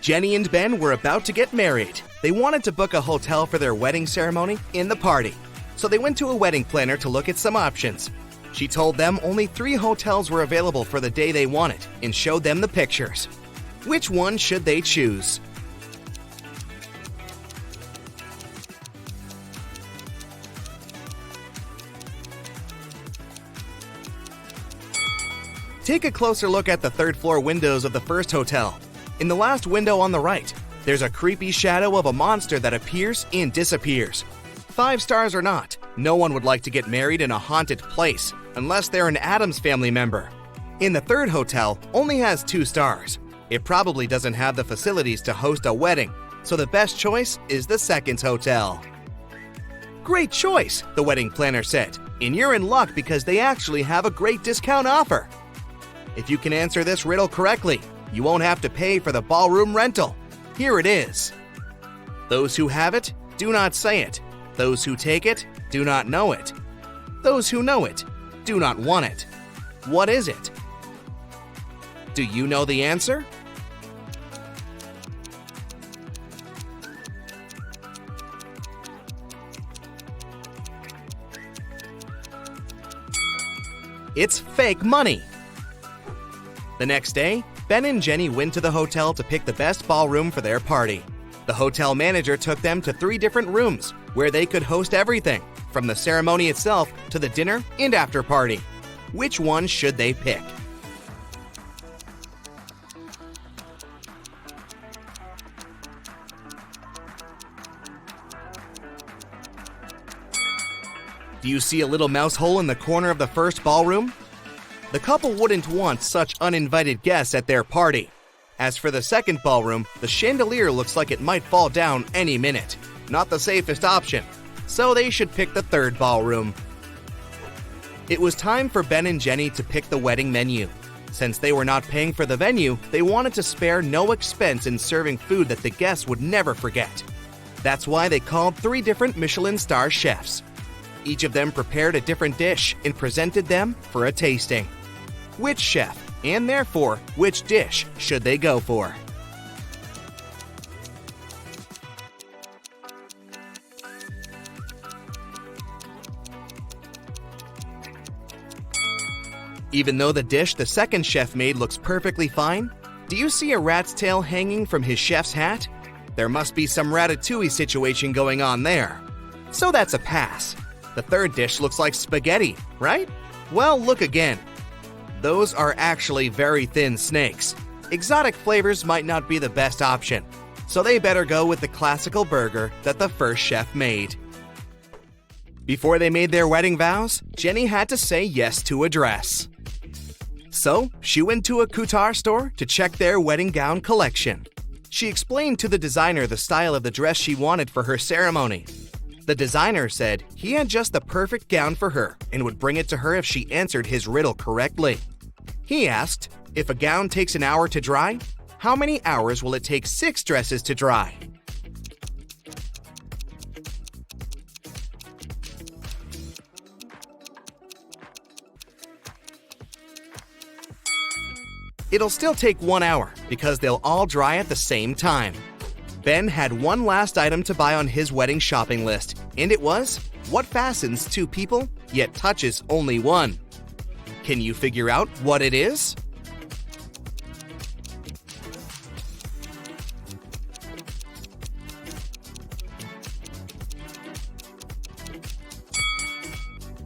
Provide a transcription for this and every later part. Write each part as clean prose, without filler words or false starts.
Jenny and Ben were about to get married. They wanted to book a hotel for their wedding ceremony in the party. So they went to a wedding planner to look at some options. She told them only 3 hotels were available for the day they wanted and showed them the pictures. Which one should they choose? Take a closer look at the 3rd floor windows of the first hotel. In the last window on the right, there's a creepy shadow of a monster that appears and disappears. 5 stars or not, no one would like to get married in a haunted place unless they're an Addams Family member. In the 3rd hotel, only has 2 stars. It probably doesn't have the facilities to host a wedding, so the best choice is the 2nd hotel. Great choice, the wedding planner said, and you're in luck because they actually have a great discount offer. If you can answer this riddle correctly, you won't have to pay for the ballroom rental. Here it is. Those who have it, do not say it. Those who take it, do not know it. Those who know it, do not want it. What is it? Do you know the answer? It's fake money. The next day, Ben and Jenny went to the hotel to pick the best ballroom for their party. The hotel manager took them to 3 different rooms where they could host everything, from the ceremony itself to the dinner and after party. Which one should they pick? Do you see a little mouse hole in the corner of the first ballroom? The couple wouldn't want such uninvited guests at their party. As for the 2nd ballroom, the chandelier looks like it might fall down any minute. Not the safest option, so they should pick the 3rd ballroom. It was time for Ben and Jenny to pick the wedding menu. Since they were not paying for the venue, they wanted to spare no expense in serving food that the guests would never forget. That's why they called 3 different Michelin star chefs. Each of them prepared a different dish and presented them for a tasting. Which chef, and therefore which dish, should they go for? Even though the dish the 2nd chef made looks perfectly fine, do you see a rat's tail hanging from his chef's hat? There must be some ratatouille situation going on there. So that's a pass. The 3rd dish looks like spaghetti, right? Well, look again. Those are actually very thin snakes. Exotic flavors might not be the best option, so they better go with the classical burger that the first chef made. Before they made their wedding vows, Jenny had to say yes to a dress. So, she went to a couture store to check their wedding gown collection. She explained to the designer the style of the dress she wanted for her ceremony. The designer said he had just the perfect gown for her and would bring it to her if she answered his riddle correctly. He asked, if a gown takes an hour to dry, how many hours will it take 6 dresses to dry? It'll still take 1 hour because they'll all dry at the same time. Ben had one last item to buy on his wedding shopping list, and it was what fastens 2 people yet touches only one. Can you figure out what it is?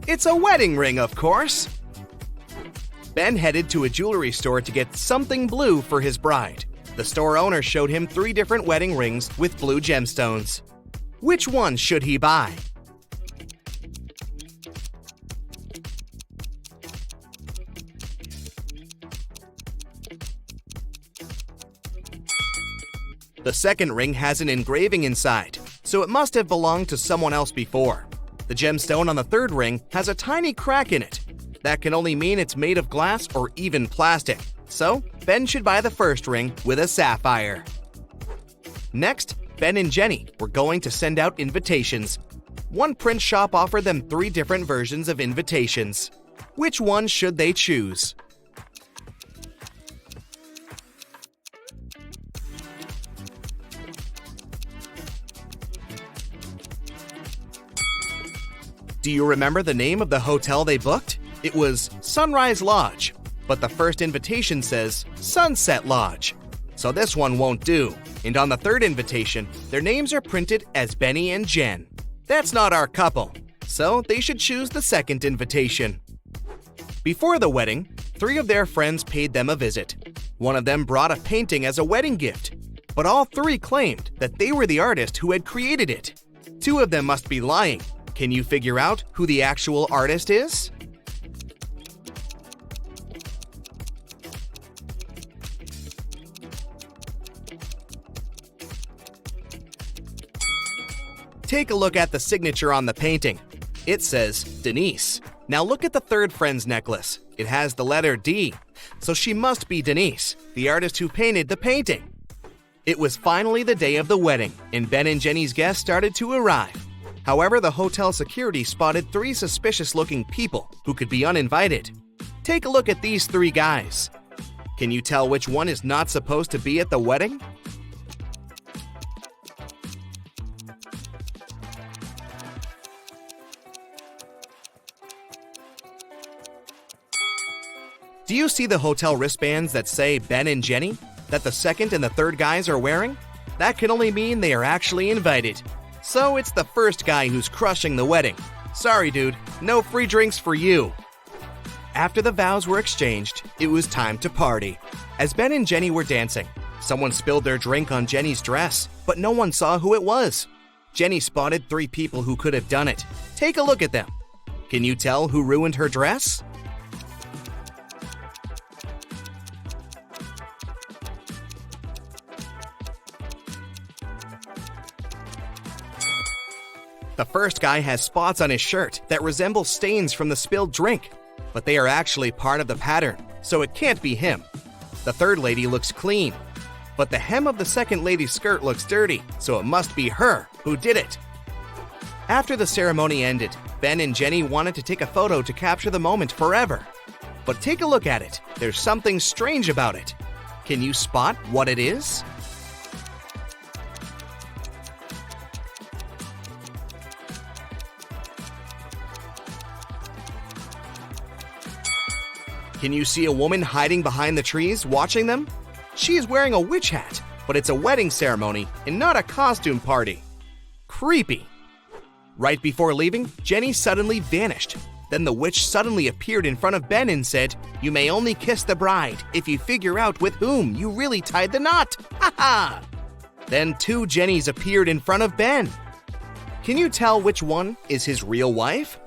It's a wedding ring, of course. Ben headed to a jewelry store to get something blue for his bride. The store owner showed him 3 different wedding rings with blue gemstones. Which one should he buy? The 2nd ring has an engraving inside, so it must have belonged to someone else before. The gemstone on the 3rd ring has a tiny crack in it. That can only mean it's made of glass or even plastic. So, Ben should buy the 1st ring with a sapphire. Next, Ben and Jenny were going to send out invitations. One print shop offered them 3 different versions of invitations. Which one should they choose? Do you remember the name of the hotel they booked? It was Sunrise Lodge, but the first invitation says Sunset Lodge. So this one won't do. And on the third invitation, their names are printed as Benny and Jen. That's not our couple, so they should choose the second invitation. Before the wedding, 3 of their friends paid them a visit. One of them brought a painting as a wedding gift, but all 3 claimed that they were the artist who had created it. 2 of them must be lying. Can you figure out who the actual artist is? Take a look at the signature on the painting. It says Denise. Now look at the third friend's necklace. It has the letter D, so she must be Denise, the artist who painted the painting. It was finally the day of the wedding, and Ben and Jenny's guests started to arrive. However, the hotel security spotted 3 suspicious-looking people who could be uninvited. Take a look at these 3 guys. Can you tell which one is not supposed to be at the wedding? Do you see the hotel wristbands that say Ben and Jenny, that the second and the third guys are wearing? That can only mean they are actually invited. So it's the first guy who's crushing the wedding. Sorry, dude, no free drinks for you. After the vows were exchanged, it was time to party. As Ben and Jenny were dancing, someone spilled their drink on Jenny's dress, but no one saw who it was. Jenny spotted 3 people who could have done it. Take a look at them. Can you tell who ruined her dress? The first guy has spots on his shirt that resemble stains from the spilled drink, but they are actually part of the pattern, so it can't be him. The third lady looks clean, but the hem of the second lady's skirt looks dirty, so it must be her who did it. After the ceremony ended, Ben and Jenny wanted to take a photo to capture the moment forever. But take a look at it. There's something strange about it. Can you spot what it is? Can you see a woman hiding behind the trees watching them? She is wearing a witch hat, but it's a wedding ceremony and not a costume party. Creepy. Right before leaving, Jenny suddenly vanished. Then the witch suddenly appeared in front of Ben and said, "You may only kiss the bride if you figure out with whom you really tied the knot." Ha ha! Then 2 Jennys appeared in front of Ben. Can you tell which one is his real wife?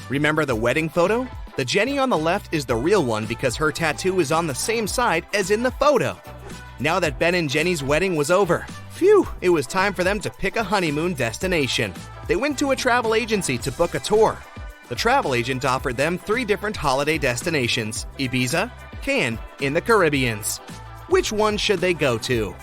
Remember the wedding photo? The Jenny on the left is the real one because her tattoo is on the same side as in the photo. Now that Ben and Jenny's wedding was over, phew, it was time for them to pick a honeymoon destination. They went to a travel agency to book a tour. The travel agent offered them 3 different holiday destinations: Ibiza, Cannes, in the Caribbean. Which one should they go to?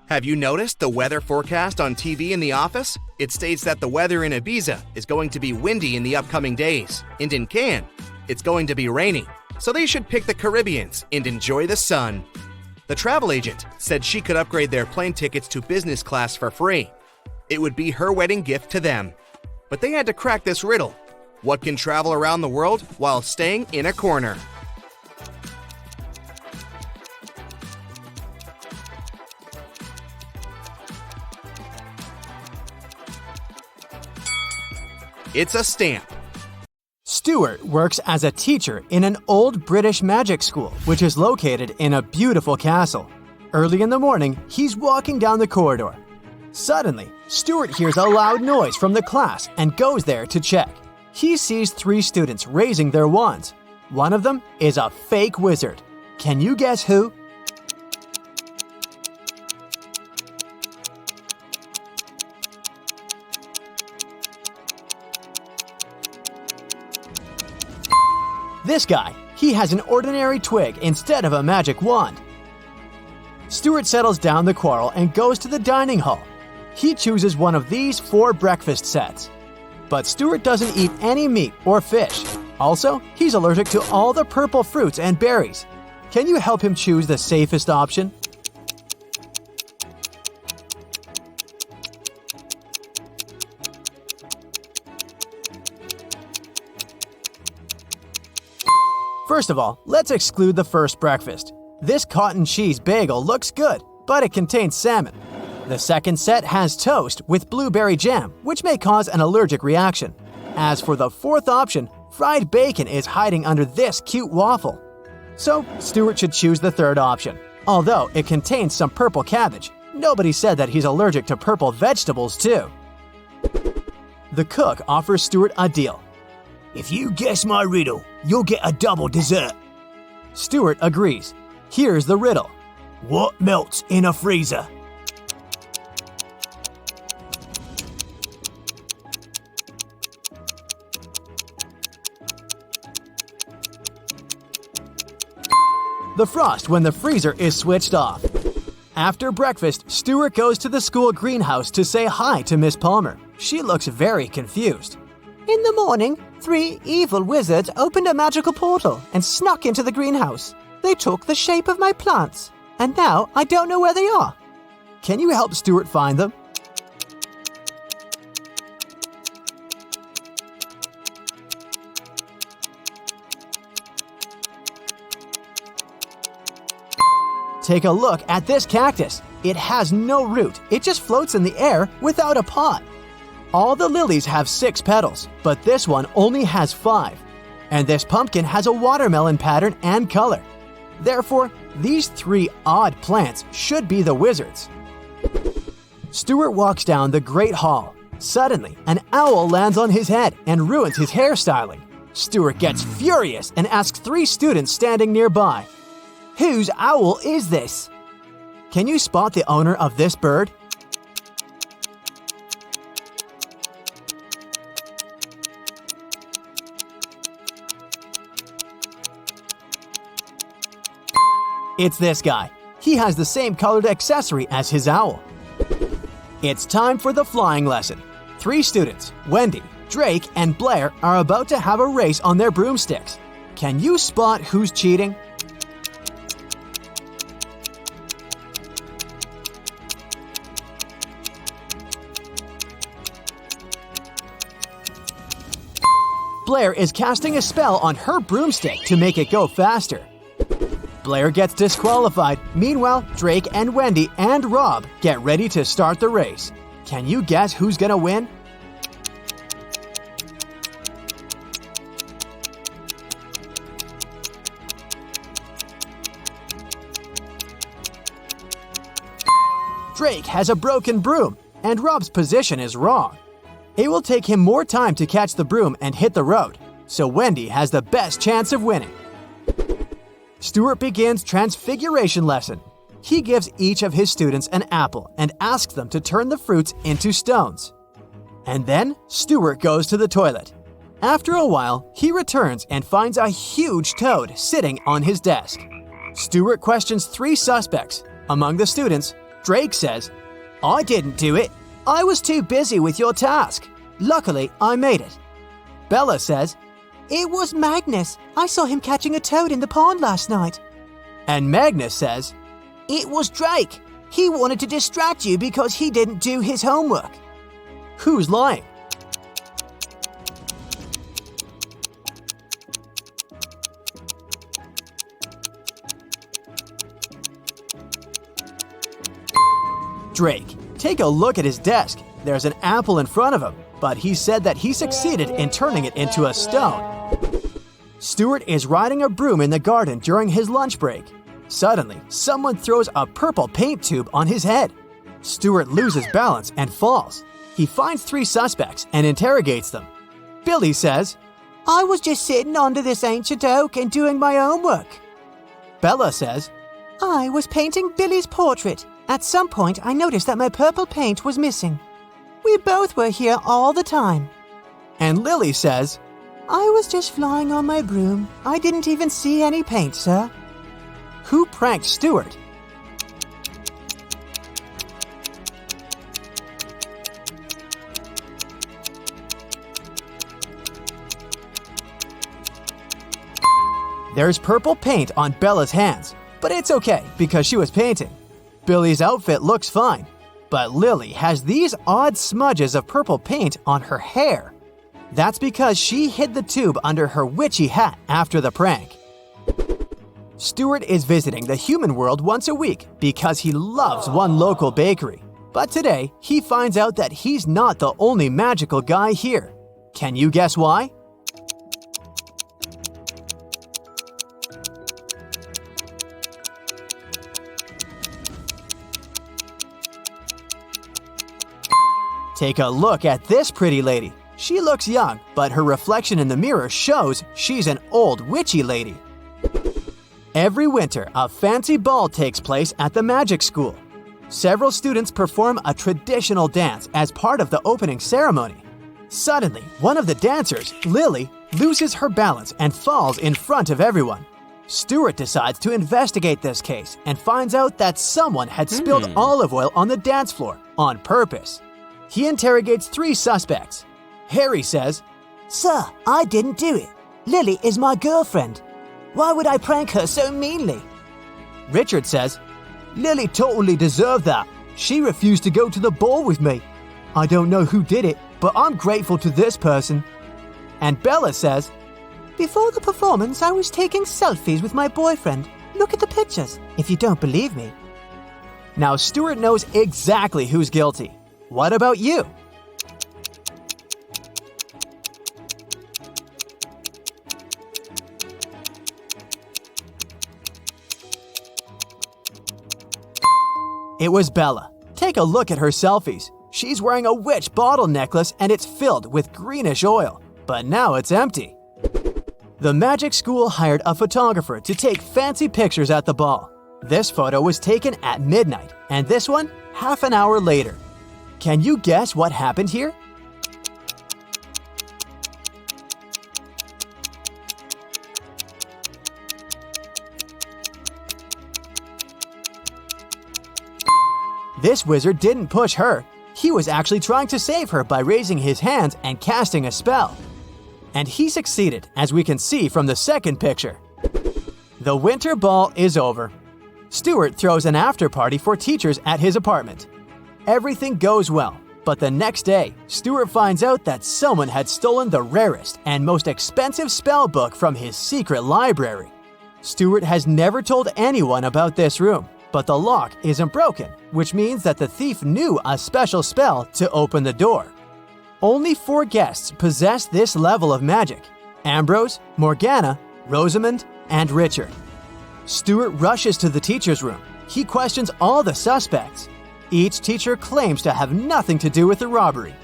Have you noticed the weather forecast on TV in the office? It states that the weather in Ibiza is going to be windy in the upcoming days, and in Cannes, it's going to be rainy. So they should pick the Caribbean and enjoy the sun. The travel agent said she could upgrade their plane tickets to business class for free. It would be her wedding gift to them. But they had to crack this riddle. What can travel around the world while staying in a corner? It's a stamp. Stuart works as a teacher in an old British magic school, which is located in a beautiful castle. Early in the morning, he's walking down the corridor. Suddenly, Stuart hears a loud noise from the class and goes there to check. He sees 3 students raising their wands. One of them is a fake wizard. Can you guess who? This guy, he has an ordinary twig instead of a magic wand. Stuart settles down the quarrel and goes to the dining hall. He chooses one of these 4 breakfast sets. But Stuart doesn't eat any meat or fish. Also, he's allergic to all the purple fruits and berries. Can you help him choose the safest option? First of all, let's exclude the first breakfast. This cotton cheese bagel looks good, but it contains salmon. The second set has toast with blueberry jam, which may cause an allergic reaction. As for the fourth option, fried bacon is hiding under this cute waffle. So, Stuart should choose the third option. Although it contains some purple cabbage, nobody said that he's allergic to purple vegetables too. The cook offers Stuart a deal. If you guess my riddle, you'll get a double dessert. Stuart agrees. Here's the riddle. What melts in a freezer? The frost when the freezer is switched off. After breakfast, Stuart goes to the school greenhouse to say hi to Miss Palmer. She looks very confused. In the morning, 3 evil wizards opened a magical portal and snuck into the greenhouse. They took the shape of my plants, and now I don't know where they are. Can you help Stuart find them? Take a look at this cactus. It has no root. It just floats in the air without a pot. All the lilies have 6 petals, but this one only has 5. And this pumpkin has a watermelon pattern and color. Therefore, these 3 odd plants should be the wizards. Stuart walks down the Great Hall. Suddenly, an owl lands on his head and ruins his hairstyling. Stuart gets furious and asks 3 students standing nearby, "Whose owl is this?" Can you spot the owner of this bird? It's this guy. He has the same colored accessory as his owl. It's time for the flying lesson. 3 students, Wendy, Drake, and Blair, are about to have a race on their broomsticks. Can you spot who's cheating? Blair is casting a spell on her broomstick to make it go faster. Blair gets disqualified. Meanwhile, Drake and Wendy and Rob get ready to start the race. Can you guess who's gonna win? Drake has a broken broom, and Rob's position is wrong. It will take him more time to catch the broom and hit the road, so Wendy has the best chance of winning. Stuart begins Transfiguration lesson. He gives each of his students an apple and asks them to turn the fruits into stones. And then Stuart goes to the toilet. After a while, he returns and finds a huge toad sitting on his desk. Stuart questions 3 suspects. Among the students, Drake says, "I didn't do it. I was too busy with your task. Luckily, I made it." Bella says, It was Magnus. I saw him catching a toad in the pond last night. and Magnus says, It was Drake. He wanted to distract you because he didn't do his homework. who's lying? Drake. Take a look at his desk. There's an apple in front of him, but he said that he succeeded in turning it into a stone. Stuart is riding a broom in the garden during his lunch break. Suddenly, someone throws a purple paint tube on his head. Stuart loses balance and falls. He finds 3 suspects and interrogates them. Billy says, I was just sitting under this ancient oak and doing my homework. Bella says, I was painting Billy's portrait. At some point, I noticed that my purple paint was missing. We both were here all the time. and Lily says, I was just flying on my broom. I didn't even see any paint, sir. who pranked Stuart? There's purple paint on Bella's hands, but it's okay because she was painting. Billy's outfit looks fine, but Lily has these odd smudges of purple paint on her hair. That's because she hid the tube under her witchy hat after the prank. Stuart is visiting the human world once a week because he loves one local bakery. But today, he finds out that he's not the only magical guy here. Can you guess why? Take a look at this pretty lady. She looks young, but her reflection in the mirror shows she's an old witchy lady. Every winter, a fancy ball takes place at the magic school. Several students perform a traditional dance as part of the opening ceremony. Suddenly, one of the dancers, Lily, loses her balance and falls in front of everyone. Stuart decides to investigate this case and finds out that someone had spilled olive oil on the dance floor on purpose. He interrogates 3 suspects. Harry says, Sir, I didn't do it. Lily is my girlfriend. Why would I prank her so meanly? Richard says, Lily totally deserved that. She refused to go to the ball with me. I don't know who did it, but I'm grateful to this person. And Bella says, Before the performance, I was taking selfies with my boyfriend. Look at the pictures, if you don't believe me. Now Stuart knows exactly who's guilty. What about you? It was Bella. Take a look at her selfies. She's wearing a witch bottle necklace and it's filled with greenish oil, but now it's empty. The magic school hired a photographer to take fancy pictures at the ball. This photo was taken at midnight, and this one half an hour later. Can you guess what happened here? This wizard didn't push her. He was actually trying to save her by raising his hands and casting a spell. And he succeeded, as we can see from the second picture. The winter ball is over. Stuart throws an after party for teachers at his apartment. Everything goes well, but the next day, Stuart finds out that someone had stolen the rarest and most expensive spell book from his secret library. Stuart has never told anyone about this room, but the lock isn't broken, which means that the thief knew a special spell to open the door. Only 4 guests possess this level of magic: Ambrose, Morgana, Rosamond, and Richard. Stuart rushes to the teacher's room. He questions all the suspects. Each teacher claims to have nothing to do with the robbery.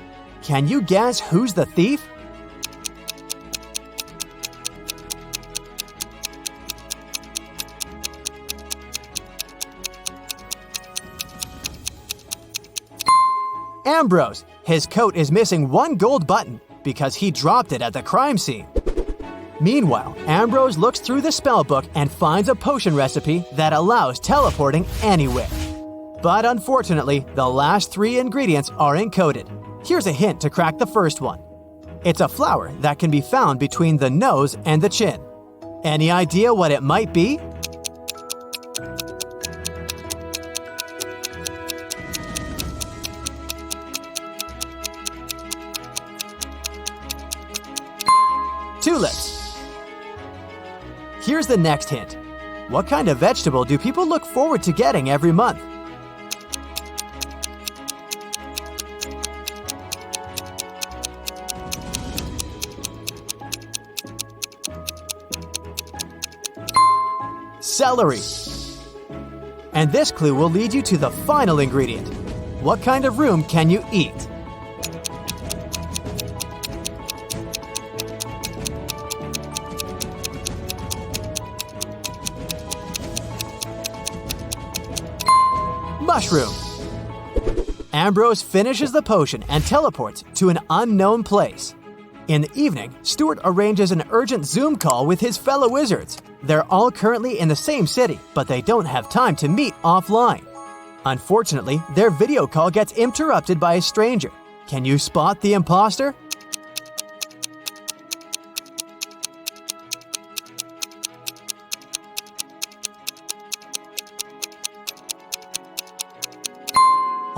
Can you guess who's the thief? Ambrose. His coat is missing 1 gold button because he dropped it at the crime scene. Meanwhile, Ambrose looks through the spellbook and finds a potion recipe that allows teleporting anywhere. But unfortunately, the last 3 ingredients are encoded. Here's a hint to crack the first one. It's a flower that can be found between the nose and the chin. Any idea what it might be? Tulips. Here's the next hint. What kind of vegetable do people look forward to getting every month? Celery. And this clue will lead you to the final ingredient. What kind of room can you eat? Mushroom. Ambrose finishes the potion and teleports to an unknown place. In the evening, Stuart arranges an urgent Zoom call with his fellow wizards. They're all currently in the same city, but they don't have time to meet offline. Unfortunately, their video call gets interrupted by a stranger. Can you spot the imposter?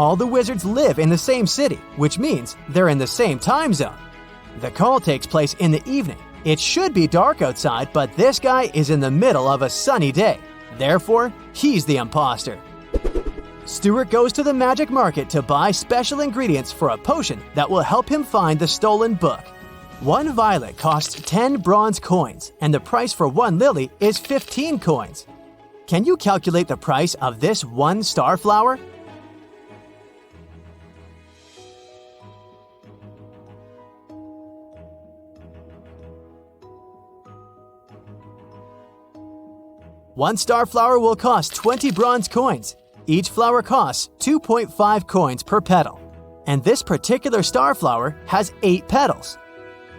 All the wizards live in the same city, which means they're in the same time zone. The call takes place in the evening. It should be dark outside, but this guy is in the middle of a sunny day. Therefore, he's the imposter. Stuart goes to the magic market to buy special ingredients for a potion that will help him find the stolen book. 1 violet costs 10 bronze coins, and the price for 1 lily is 15 coins. Can you calculate the price of this 1 star flower? One star flower will cost 20 bronze coins. Each flower costs 2.5 coins per petal. And this particular star flower has 8 petals.